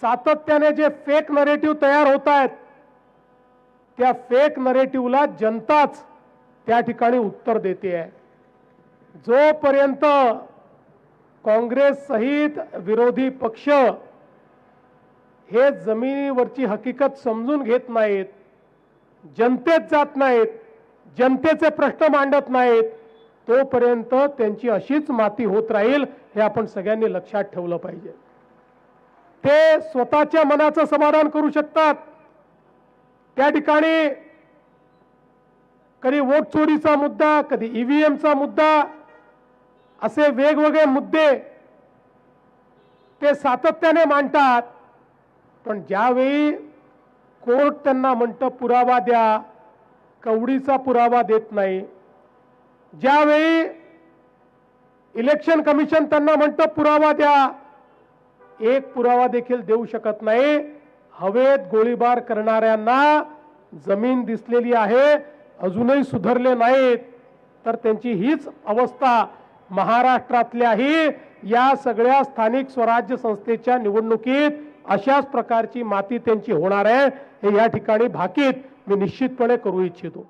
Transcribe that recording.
सातत्याने जे fake narrative तयार होत आहेत त्या फेक नरेटिव्हला जनताच त्या ठिकाणी उत्तर देते आहे। जोपर्यंत काँग्रेस सहित विरोधी पक्ष हे जमिनीवरची हकीकत समजून घेत नाहीत, जनतेत जात नाहीत, जनतेचे प्रश्न मांडत नाहीत, तोपर्यंत त्यांची अशीच माती होत राहील हे आपण सगळ्यांनी लक्षात ठेवलं पाहिजे। ते स्वतःच्या मनाचं समाधान करू शकतात, त्या ठिकाणी कधी वोट चोरीचा मुद्दा, कधी ईव्हीएमचा मुद्दा, असे वेगवेगळे मुद्दे ते सातत्याने मांडतात। पण ज्यावेळी कोर्ट त्यांना म्हणतं पुरावा द्या, कवडीचा पुरावा देत नाही। ज्यावेळी इलेक्शन कमिशन त्यांना म्हणतं पुरावा द्या, एक पुरावा देखील देऊ शकत नाही। हवेत गोळीबार करणाऱ्यांना जमीन दिसलेली आहे, अजूनही सुधारले नाहीत, तर त्यांची हीच अवस्था महाराष्ट्रातल्याही या सगळ्या स्थानिक स्वराज्य संस्थेच्या निवडणुकीत अशाच प्रकारची माती त्यांची होणार आहे हे या ठिकाणी भाकीत मी निश्चितपणे करू इच्छितो।